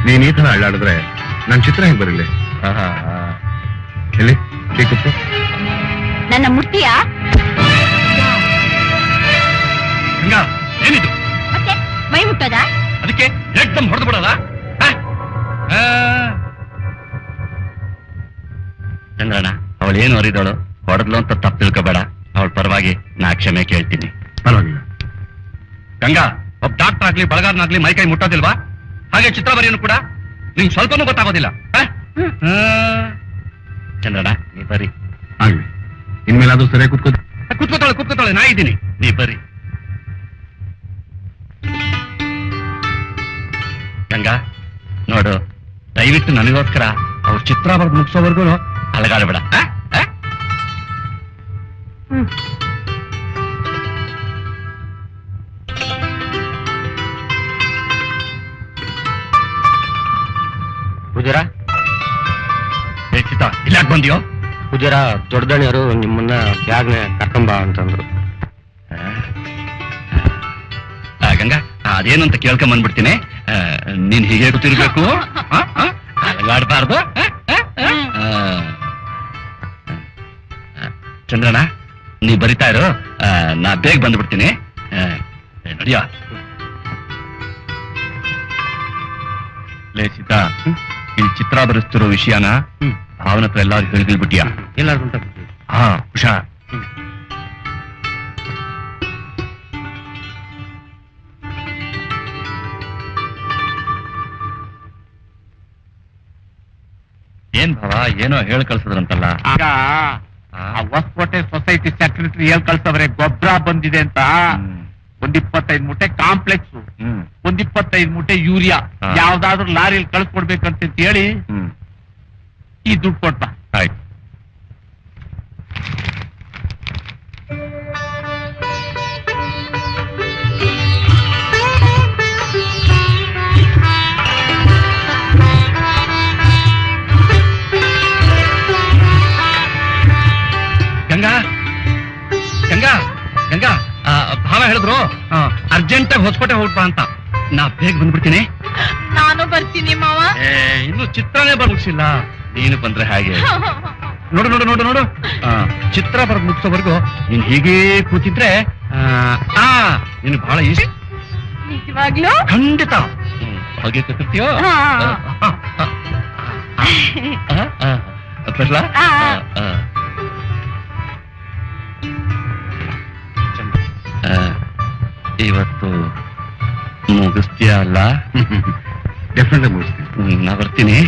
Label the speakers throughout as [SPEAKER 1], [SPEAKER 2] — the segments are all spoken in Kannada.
[SPEAKER 1] ನೀನ್ ಈ ತರ ಅಳ್ಳಾಡಿದ್ರೆ ನನ್ ಚಿತ್ರ ಹೆಂಗ್ ಬರಲಿ? ಎಲ್ಲಿ ಕೂತು
[SPEAKER 2] ನನ್ನ ಮುಟ್ಟಿಯ
[SPEAKER 3] ಏನಿದು?
[SPEAKER 2] ಮತ್ತೆ ಮೈ ಮುಟ್ಟೋದ?
[SPEAKER 3] ಅದಕ್ಕೆ ಏಕ್ದಮ್ ಹೊಡೆದು ಬಿಡೋದ? ಚಂದ್ರಣ್ಣ, ಅವಳು ಏನು ಹೊರಿದವಳು, ಹೊಡೆದ್ಲು ಅಂತ ತಪ್ಪು ತಿಳ್ಕೋಬೇಡ. ಅವಳ ಪರವಾಗಿ ನಾ ಕ್ಷಮೆ ಕೇಳ್ತೀನಿ.
[SPEAKER 1] ಪರವಾಗಿಲ್ಲ.
[SPEAKER 3] ಗಂಗಾ, ಒಬ್ಬ ಡಾಕ್ಟರ್ ಆಗ್ಲಿ ಬಳಗಾರನಾಗ್ಲಿ ಮೈ ಕೈ ಮುಟ್ಟೋದಿಲ್ವಾ? ಹಾಗೆ ಚಿತ್ರ ಬರೆಯೋನು ಕೂಡ ನಿಂಗೆ ಸ್ವಲ್ಪನೂ ಗೊತ್ತಾಗೋದಿಲ್ಲ. ಚಂದ್ರಣ್ಣ, ನೀ ಬರಿ.
[SPEAKER 1] ಆಗ್ಲಿ, ಇನ್ಮೇಲಾದ್ರೂ ಸರಿಯಾಗಿ
[SPEAKER 3] ಕೂತ್ಕೋತಾಳೆ, ನಾ ಇದ್ದೀನಿ, ನೀ ಬರಿ. ಗಂಗಾ ನೋಡು, ದಯವಿಟ್ಟು ನನಗೋಸ್ಕರ ಅವ್ರ ಚಿತ್ರ ಬರೆದು ಮುಗಿಸೋವರೆಗೂ ಅಲಗಾಡಬೇಡ.
[SPEAKER 4] ಪೂಜಾರ,
[SPEAKER 3] ಚಿತ್ತ ಇಲ್ಲಾಕ್ ಬಂದಿಯೋ?
[SPEAKER 4] ಪೂಜಾರ, ದೊಡ್ಡದಣಿಯವರು ನಿಮ್ಮನ್ನ ಬ್ಯಾಗ್ನ ಕರ್ಕೊಂಬ ಅಂತಂದ್ರು.
[SPEAKER 3] ಗಂಗಾ, ಅದೇನು ಅಂತ ಕೇಳ್ಕೊಂಡ್ ಬಂದ್ಬಿಡ್ತೀನಿ. ನೀನ್ ಹೀಗೆ ಗೊತ್ತಿರ್ಬೇಕು, ಅಲಗಾಡ್ಬಾರ್ದು. ಚಂದ್ರಣ್ಣ, ನೀ ಬರಿತಾ ಇರು, ನಾ ಬೇಗ ಬಂದ್ಬಿಡ್ತೀನಿ. ನಡಿಯಾ. ಲೇ ಸೀತಾ, ಇಲ್ಲಿ ಚಿತ್ರ ಬರೆಸ್ತಿರೋ ವಿಷಯನ ಭಾವನ ಹತ್ರ ಎಲ್ಲಾರು ಹೇಳಿದ್ಬಿಟ್ಟಿಯಾ?
[SPEAKER 4] ಎಲ್ಲಾರು ಉಂಟ.
[SPEAKER 3] ಹಾ, ಹುಷಾರ್. ಏನ್ ಭಾವ, ಏನೋ ಹೇಳಿ ಕಳ್ಸದ್ರಂತಲ್ಲ?
[SPEAKER 5] ಹೊಸಕೋಟೆ ಸೊಸೈಟಿ ಸೆಕ್ರೆಟರಿ ಹೇಳ್ ಕಳ್ಸವ್ರೆ, ಗೊಬ್ಬರ ಬಂದಿದೆ ಅಂತ. 25 ಮೂಟೆ ಕಾಂಪ್ಲೆಕ್ಸ್, 25 ಮೂಟೆ ಯೂರಿಯಾ ಯಾವ್ದಾದ್ರು ಲಾರಿಯಲ್ಲಿ ಕಳ್ಸ್ಕೊಡ್ಬೇಕಂತ ಹೇಳಿ ಈ ದುಡ್ಡು ಕೊಟ್ಟ.
[SPEAKER 3] ಆಯ್ತು. ಗಂಗಾ ಗಂಗಾ ಗಂಗಾ, ಭಾವ ಹೇಳಿದ್ರು ಅರ್ಜೆಂಟಾಗಿ ಹೊಸಕೋಟೆ ಹೋಗ್ಬಾ ಅಂತ. ನಾ ಬೇಗ ಬಂದ್ಬಿಡ್ತೀನಿ.
[SPEAKER 2] ನಾನು ಬರ್ತೀನಿ ಮಾವ.
[SPEAKER 3] ಇನ್ನು ಚಿತ್ರನೇ ಮುಗಿಸಿಲ್ಲ, ನೀನು ಬಂದ್ರೆ ಹಾಗೆ. ನೋಡು ನೋಡು ನೋಡು ನೋಡು, ಚಿತ್ರ ಬರೆದು ಮುಗಿಸೋವರೆಗೂ ನೀನ್ ಹೀಗೇ ಕೂತಿದ್ರೆ ನೀನು ಬಹಳ ಈಸಿ.
[SPEAKER 2] ನಿಜವಾಗ್ಲೂ?
[SPEAKER 3] ಖಂಡಿತ. ಹಾಗೆ ಕೂತಿರ್ತೀಯೋ? ಬರ್ಲಾ? ಇವತ್ತು ಮುಗಿಸ್ತೀಯ ಅಲ್ಲ?
[SPEAKER 1] ಡೆಫಿನೆಟ್ ಮುಗಿಸ್ತೀನಿ.
[SPEAKER 3] ನಾ ಬರ್ತೀನಿ.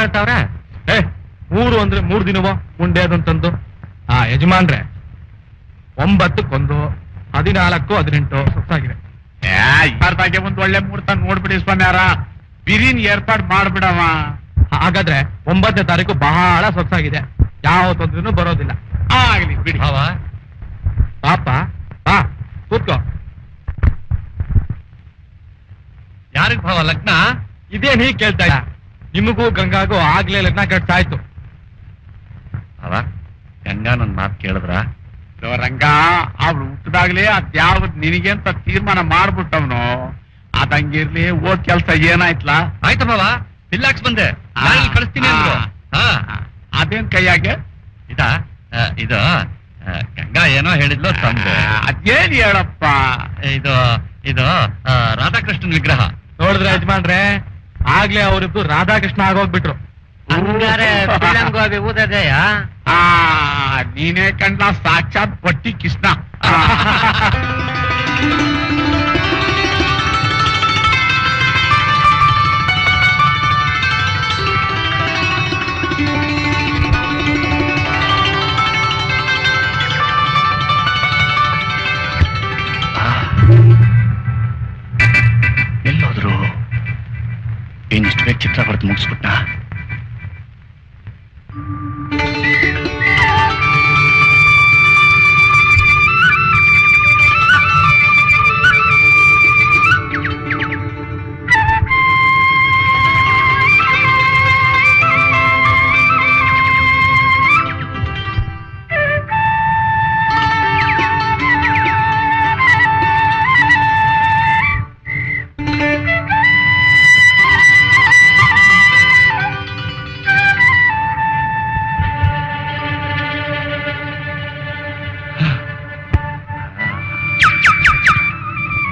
[SPEAKER 4] ಹೇಳ್ತಾವ್ರೆ. 3 ಅಂದ್ರೆ 3 ದಿನವೋ ಮುಂಡೆ ಅದಂತಂದು. ಯಜಮಾನ್ರೆ 9ಕ್ಕೆ1, 14, 18 ಸೊಸಾಗಿದೆ.
[SPEAKER 5] ಇಬ್ಬರ್ದಾಗೆ ಒಂದ್ ಒಳ್ಳೆ ಮುಹೂರ್ತ ನೋಡ್ಬಿಡಿ ಸ್ವಾಮ್ಯಾರ, ಬಿರಿನ್ ಏರ್ಪಾಡ್ ಮಾಡ್ಬಿಡವ.
[SPEAKER 4] ಹಾಗಾದ್ರೆ 9ನೇ ತಾರೀಕು ಬಹಳ ಸೊಸಾಗಿದೆ, ಯಾವ ತೊಂದ್ರೆನೂ ಬರೋದಿಲ್ಲ.
[SPEAKER 5] ಆಗ್ಲಿ ಬಿಡಿ
[SPEAKER 3] ಭಾವ
[SPEAKER 5] ಪಾಪ ಬಾ ಕೂತ್ಕೋ.
[SPEAKER 3] ಯಾರಿಗ್ ಭಾವ ಲಗ್ನ?
[SPEAKER 5] ಇದೇನ್ ಹೀಗ್ ಕೇಳ್ತಾ ಇಲ್ಲ? ನಿಮಗೂ ಗಂಗಾಗೂ ಆಗ್ಲೇ ಲಗ್ನ ಕಟ್ಸಾಯ್ತು.
[SPEAKER 3] ಭಾವ ಗಂಗಾ ನನ್ ಮಾತು ಕೇಳಿದ್ರ?
[SPEAKER 5] ರಂಗ ಅವ್ಳು ಹುಟ್ಟದಾಗ್ಲೇ ಅದ್ಯಾವ್ದು ನಿನಗೆ ಅಂತ ತೀರ್ಮಾನ ಮಾಡ್ಬಿಟ್ಟವ್ನು. ಅದಂಗಿರ್ಲಿ ಓದ್ ಕೆಲ್ಸ ಏನಾಯ್ತಲ್ಲ?
[SPEAKER 3] ಆಯ್ತು ಭಾವ, ಬಿಲ್ಲಾಕ್ಸ್ ಬಂದೆ, ನಾಳೆ ಕಳಿಸ್ತೀನಿ ಅಂದ್ರು. ಹಾ
[SPEAKER 5] ಅದೇನ್ ಕೈಯಾಗೆ
[SPEAKER 3] ಇದಾ ಇದು ಗಂಗಾ ಏನೋ ಹೇಳಿದ್ಲು ತಂದೆ.
[SPEAKER 5] ಅದೇನ್ ಹೇಳಪ್ಪ?
[SPEAKER 3] ಇದು ಇದು ರಾಧಾಕೃಷ್ಣನ್ ವಿಗ್ರಹ.
[SPEAKER 5] ನೋಡಿದ್ರೆ ಯಜಮಾನ್ರೆ, ಆಗ್ಲೇ ಅವರಿಬ್ರು ರಾಧಾಕೃಷ್ಣ ಆಗೋಗ್ಬಿಟ್ರು.
[SPEAKER 4] ಹಂಗಾರೆ ಬಿಳಂಗೋಬಿ ಊದದೆಯಾ?
[SPEAKER 5] ನೀನೇ ಕಂಡ್ಲ ಸಾಕ್ಷಾತ್ ಪಟ್ಟಿ ಕೃಷ್ಣ.
[SPEAKER 3] ಎಲ್ಲೋದ್ರು? ಏನಿಷ್ಟು ಬೇಗ ಚಿತ್ರ ಬರೆದು ಮುಗಿಸ್ಬಿಟ್ಟ?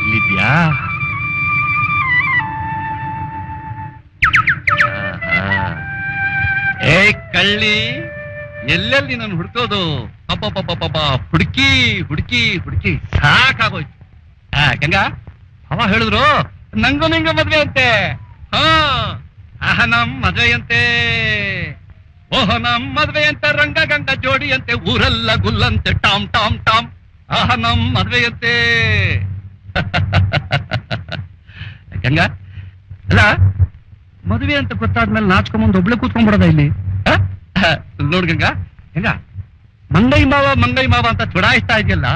[SPEAKER 3] ಇಲ್ಲಿದ್ಯಾ? ಏ ಕಳ್ಳಿ, ಎಲ್ಲೆಲ್ಲಿ ನಾನು ಹುಡ್ಕೋದು? ಅಪ್ಪಪ್ಪಪ್ಪಪ್ಪ, ಹುಡುಕಿ ಹುಡುಕಿ ಹುಡುಕಿ ಸಾಕಾಗೋಯ್ತು. ಗಂಗಾ ಅವ ಹೇಳಿದ್ರು ನಂಗೂ ನಿಂಗ ಮದ್ವೆ ಅಂತೆ. ನಮ್ ಮದ್ವೆ ಅಂತೆ. ಓಹೋ ನಮ್ ಮದ್ವೆ ಅಂತ, ರಂಗ ಗಂಗ ಜೋಡಿ ಅಂತೆ, ಊರೆಲ್ಲ ಗುಲ್ಲಂತೆ, ಟಾಮ್ ಟಾಮ್ ಟಾಮ್. ನಮ್ ಮದ್ವೆ ಅಂತೆ. ಗಂಗಾ ಅಲ್ಲ, ಮದುವೆ ಅಂತ ಗೊತ್ತಾದ್ಮೇಲೆ ನಾಚ್ಕೊಂಬಂದು ಒಬ್ಳೆ ಕೂತ್ಕೊಂಡ್ಬಿಡೋದ ಇಲ್ಲಿ? ನೋಡ್ ಗಂಗಾ, ಗಂಗಾ ಮಂಗೈ ಮಾವ ಅಂತ ಚುಡಾಯಿಸ್ತಾ ಇದೆಯಲ್ಲ,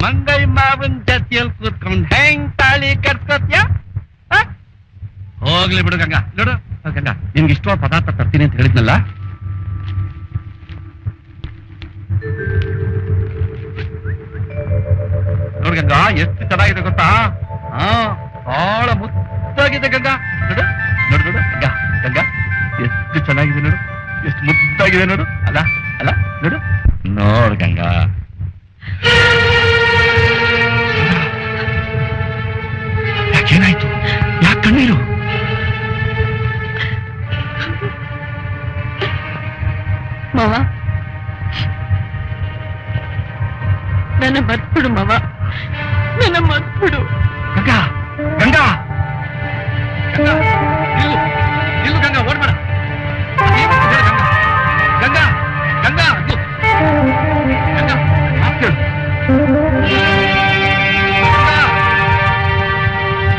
[SPEAKER 3] ಮಂಗೈ ಮಾವನ್ ಜೊತೆಯಲ್ಲಿ ಕೂತ್ಕೊಂಡ್ ಹೆಂಗ್ ತಾಳಿ ಕಟ್ಕೋತ್ಯ? ಹೋಗ್ಲಿ ಬಿಡು ಗಂಗಾ. ನೋಡು ಗಂಗಾ, ನಿನ್ಗೆ ಇಷ್ಟವಾದ ಪದಾರ್ಥ ತರ್ತೀನಿ ಅಂತ ಹೇಳಿದ್ನಲ್ಲ, ನೋಡ್ ಗಂಗಾ ಎಷ್ಟು ಚೆನ್ನಾಗಿದೆ ಗೊತ್ತಾ? ಬಹಳ ಮುದ್ದಾಗಿದೆ ಗಂಗಾ. ನೋಡು ನೋಡು ನೋಡು ಗಂಗಾ, ಗಂಗಾ ಎಷ್ಟು ಚೆನ್ನಾಗಿದೆ ನೋಡು, ಎಷ್ಟು ಮುದ್ದಾಗಿದೆ ನೋಡು. ಅಲ್ಲ ಅಲ್ಲ ನೋಡು, ನೋಡ್ ಗಂಗಾ. ಯಾಕೇನಾಯ್ತು? ಯಾಕೆ ಕಣ್ಣೀರು?
[SPEAKER 2] ಮಾವ, ನನ್ನ ಮರ್ತ್ಬಿಡು ಮಾವ, ನನ್ನ ಮರ್ತ್ಬಿಡು.
[SPEAKER 3] ಗಂಗಾ ಗಂಗಾ ಗಂಗಾ, ನಿಲ್ಲು ನಿಲ್ಲು ಗಂಗಾ, ಓಡ್ಬೇಡ. ಗಂಗಾ ಗಂಗಾ ಅದು ಗಂಗಾ, ಮಾತ್ ಕೇಳು.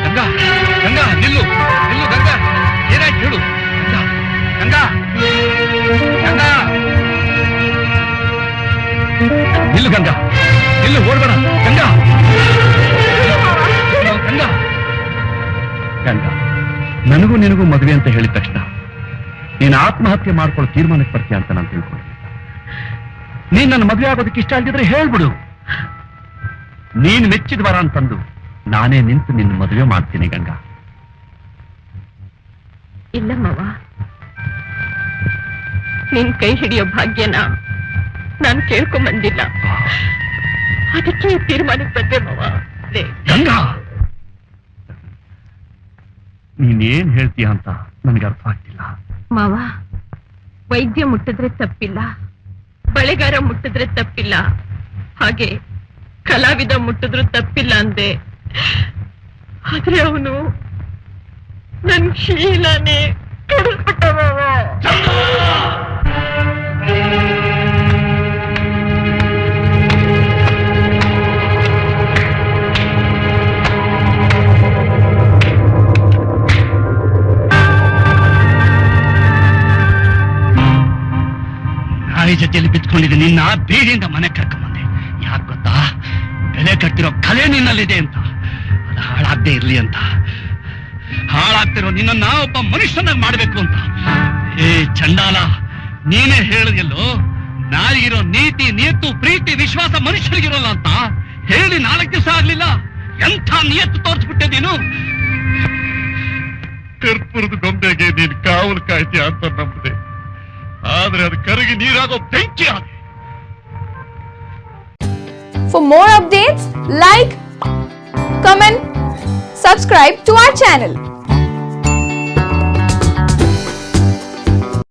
[SPEAKER 3] ಗಂಗಾ ಗಂಗಾ ನಿಲ್ಲು ನಿಲ್ಲು ಗಂಗಾ, ಏನಾಯ್ತು ಹೇಳು? ಗಂಗಾ ಗಂಗಾ ನಿಲ್ಲು ಗಂಗಾ, ನಿಲ್ಲು, ಓಡ್ಬೇಡ ಗಂಗಾ. ಗಂಗಾ ಗಂಗಾ, ನನಗೂ ನಿನಗೂ ಮದುವೆ ಅಂತ ಹೇಳಿದ ತಕ್ಷಣ ನೀನು ಆತ್ಮಹತ್ಯೆ ಮಾಡ್ಕೊಳ್ಳೋ ತೀರ್ಮಾನಕ್ಕೆ ಬರ್ತೀಯ ಅಂತ ನಾನು ತಿಳ್ಕೊಂಡಿದ್ದೆ. ನೀನ್ ನನ್ನ ಮದುವೆ ಆಗೋದಕ್ಕೆ ಇಷ್ಟ ಆಗಿದ್ರೆ ಹೇಳ್ಬಿಡು. ನೀನು ಮೆಚ್ಚಿದ ವರ ಅಂತಂದು ನಾನೇ ನಿಂತು ನಿನ್ನ ಮದುವೆ ಮಾಡ್ತೀನಿ ಗಂಗಾ.
[SPEAKER 2] ಇಲ್ಲ ಮಾವ, ನಿನ್ ಕೈ ಹಿಡಿಯೋ ಭಾಗ್ಯನ ನಾನು ಕೇಳ್ಕೊಂಬಂದಿಲ್ಲ, ಅದಕ್ಕೆ ಈ ತೀರ್ಮಾನಕ್ಕೆ ಬಂದೆ ಮಾವ.
[SPEAKER 3] ಗಂಗಾ, ನೀನೇನ್ ಹೇಳ್ತೀಯ ಅಂತ ನನಗೆ ಅರ್ಥ ಆಗ್ತಿಲ್ಲ.
[SPEAKER 2] ಮಾವ, ವೈದ್ಯ ಮುಟ್ಟಿದ್ರೆ ತಪ್ಪಿಲ್ಲ, ಬಳೆಗಾರ ಮುಟ್ಟಿದ್ರೆ ತಪ್ಪಿಲ್ಲ, ಹಾಗೆ ಕಲಾವಿದ ಮುಟ್ಟಿದ್ರು ತಪ್ಪಿಲ್ಲ ಅಂದೆ. ಆದ್ರೆ ಅವನು ನನ್ ಶೀಲನೇ ಕೆಡಿಸ್ಬಿಟ್ಟ ಮಾವ.
[SPEAKER 3] ಜೊತೆಯಲ್ಲಿ ಬಿತ್ಕೊಂಡಿದ್ದೆ ನಿನ್ನ ಬೀದಿಯಿಂದ ಮನೆ ಕರ್ಕೊಂಬಂದೆ. ಯಾಕೆ ಗೊತ್ತಾ? ಬೆಲೆ ಕಟ್ಟಿರೋ ಕಲೆ ನಿನ್ನಲ್ಲಿದೆ ಅಂತ, ಅದು ಹಾಳಾಗದೆ ಇರ್ಲಿ ಅಂತ. ಹಾಳಾಗ್ತಿರೋ ನಿನ್ನ ಒಬ್ಬ ಮನುಷ್ಯನಾಗಿ ಮಾಡ್ಬೇಕು ಅಂತ. ಏ ಚಂಡಾಲ, ನೀನೇ ಹೇಳಿದೆಲ್ಲೋ ನಾಯಿಗಿರೋ ನೀತಿ, ನಿಯತ್ತು, ಪ್ರೀತಿ, ವಿಶ್ವಾಸ ಮನುಷ್ಯರಿಗಿರೋಲ್ಲ ಅಂತ ಹೇಳಿ 4 ದಿವಸ ಆಗ್ಲಿಲ್ಲ. ಎಂಥ ನಿಯತ್ತು ತೋರಿಸ್ಬಿಟ್ಟೆ ನೀನು. ಕರ್ಪೂರದ ಗೊಂಬೆಗೆ ನೀನು ಕಾವಲು ಕಾಯ್ತೀಯ ಅಂತ ನಂಬಿದೆ, ಆದ್ರೆ ಅದು ಕರಗಿ ನೀರಾಗೋ ಬೆಂಕಿ ಆಗ.
[SPEAKER 6] For more updates, like, comment, subscribe to our channel.